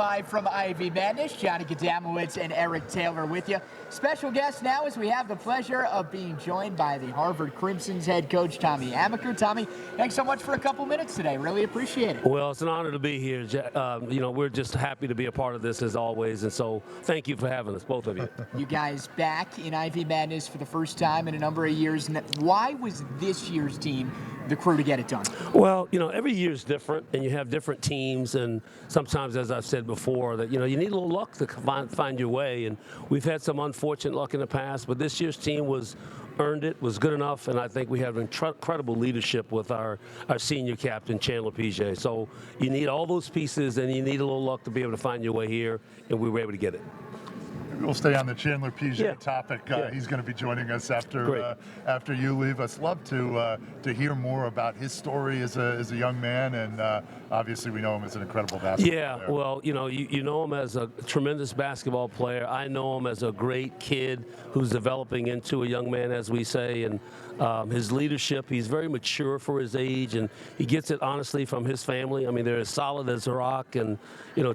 live from Ivy Madness. Johnny Kadamowicz and Eric Taylor with you. Special guest now as we have the pleasure of being joined by the Harvard Crimson's head coach, Tommy Amaker. Tommy, thanks so much for a couple minutes today. Really appreciate it. Well, it's an honor to be here. We're just happy to be a part of this as always, and so thank you for having us, both of you. You guys back in Ivy Madness for the first time in a number of years. Why was this year's team the crew to get it done? Well, every year is different, and you have different teams, and sometimes, as I've said before, that you need a little luck to find your way, and we've had some unfortunate luck in the past, but this year's team was good enough, and I think we have incredible leadership with our senior captain, Chandler PJ. So you need all those pieces, and you need a little luck to be able to find your way here, and we were able to get it. We'll stay on the Chandler PJ topic. He's going to be joining us after you leave us. Love to hear more about his story as a young man, and obviously we know him as an incredible basketball player. Well, you know him as a tremendous basketball player. I know him as a great kid who's developing into a young man, as we say, and his leadership. He's very mature for his age, and he gets it honestly from his family. I mean, they're as solid as a rock, and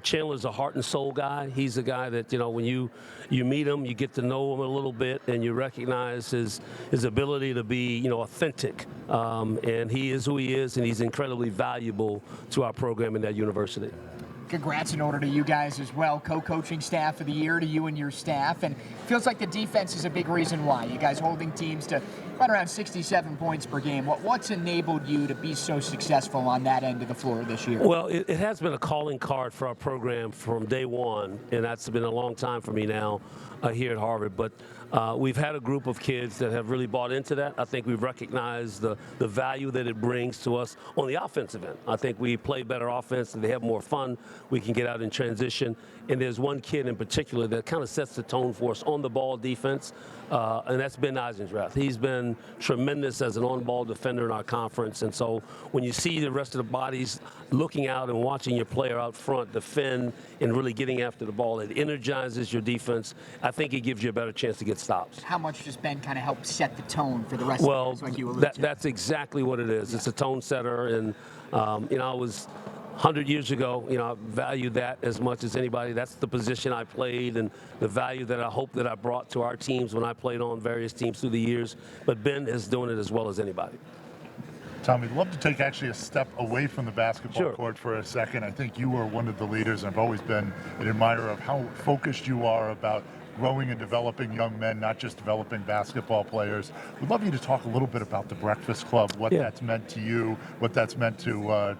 Chandler's a heart and soul guy. He's a guy that when you meet him, you get to know him a little bit, and you recognize his ability to be authentic, and he is who he is, and he's incredibly valuable to our program in that university. Congrats in order to you guys as well. Co-coaching staff of the year to you and your staff. And feels like the defense is a big reason why. You guys holding teams to right around 67 points per game. What's enabled you to be so successful on that end of the floor this year? Well, it has been a calling card for our program from day one, and that's been a long time for me now here at Harvard. But we've had a group of kids that have really bought into that. I think we've recognized the value that it brings to us on the offensive end. I think we play better offense and they have more fun. We can get out in transition. And there's one kid in particular that kind of sets the tone for us on the ball defense, and that's Ben Eisendrath. He's been tremendous as an on-ball defender in our conference. And so when you see the rest of the bodies looking out and watching your player out front defend and really getting after the ball, it energizes your defense. I think it gives you a better chance to get stops. How much does Ben kind of help set the tone for the rest of the guys, like you alluded to? That's exactly what it is. It's a tone setter, and I was 100 years ago, I value that as much as anybody. That's the position I played and the value that I hope that I brought to our teams when I played on various teams through the years. But Ben is doing it as well as anybody. Tom, we'd love to take actually a step away from the basketball court for a second. I think you are one of the leaders, and I've always been an admirer of how focused you are about growing and developing young men, not just developing basketball players. We'd love you to talk a little bit about the Breakfast Club, what that's meant to you, what that's meant to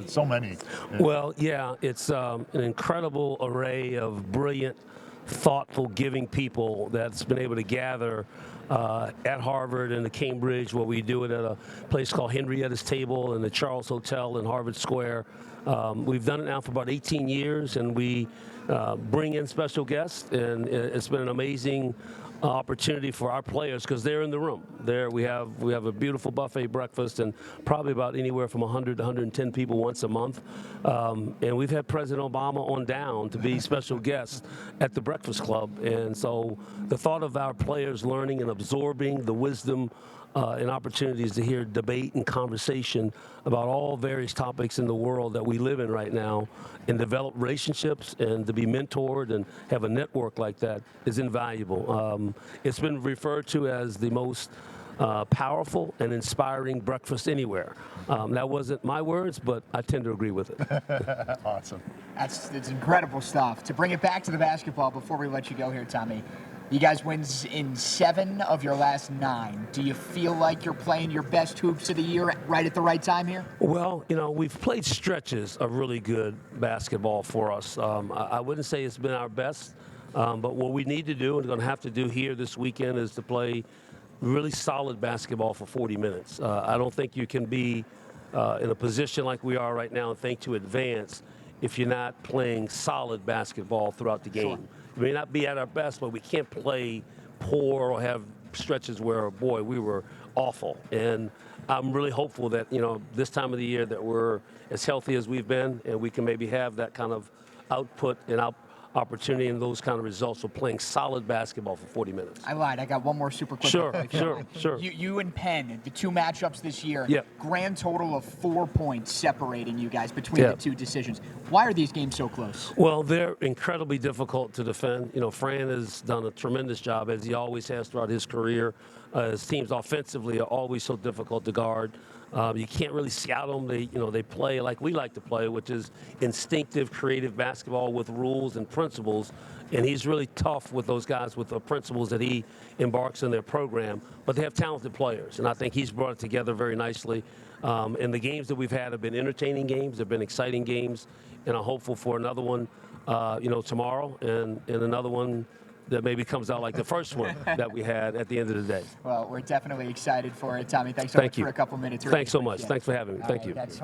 so many. Well, it's an incredible array of brilliant, thoughtful, giving people that's been able to gather at Harvard and at Cambridge, where we do it at a place called Henrietta's Table in the Charles Hotel in Harvard Square. We've done it now for about 18 years, and we bring in special guests, and it's been an amazing opportunity for our players because they're in the room. There we have a beautiful buffet breakfast, and probably about anywhere from 100 to 110 people once a month. And we've had President Obama on down to be special guests at the Breakfast Club. And so the thought of our players learning and absorbing the wisdom and opportunities to hear debate and conversation about all various topics in the world that we live in right now, and develop relationships and to be mentored and have a network like that is invaluable. It's been referred to as the most powerful and inspiring breakfast anywhere. That wasn't my words, but I tend to agree with it. Awesome. It's incredible stuff. To bring it back to the basketball before we let you go here, Tommy, you guys wins in 7 of your last 9. Do you feel like you're playing your best hoops of the year right at the right time here? Well, we've played stretches of really good basketball for us. I wouldn't say it's been our best, but what we need to do and going to have to do here this weekend is to play really solid basketball for 40 minutes. I don't think you can be in a position like we are right now and think to advance if you're not playing solid basketball throughout the game. Sure. We may not be at our best, but we can't play poor or have stretches where, boy, we were awful. And I'm really hopeful that, this time of the year that we're as healthy as we've been, and we can maybe have that kind of output and opportunity and those kind of results for playing solid basketball for 40 minutes. I lied. I got one more super quick. Sure, one. sure. You and Penn, the two matchups this year, Yep. grand total of 4 points separating you guys between Yep. the two decisions. Why are these games so close? Well, they're incredibly difficult to defend. You know, Fran has done a tremendous job, as he always has throughout his career. His teams offensively are always so difficult to guard. You can't really scout them. They play like we like to play, which is instinctive, creative basketball with rules and principles. And he's really tough with those guys with the principles that he embarks in their program. But they have talented players, and I think he's brought it together very nicely. And the games that we've had have been entertaining games, have been exciting games, and I'm hopeful for another one, tomorrow, and another one that maybe comes out like the first one that we had at the end of the day. Well, we're definitely excited for it. Tommy, thanks so much for a couple minutes. Really Thanks so much. appreciate it. Thanks for having me. All Thank right, you. that's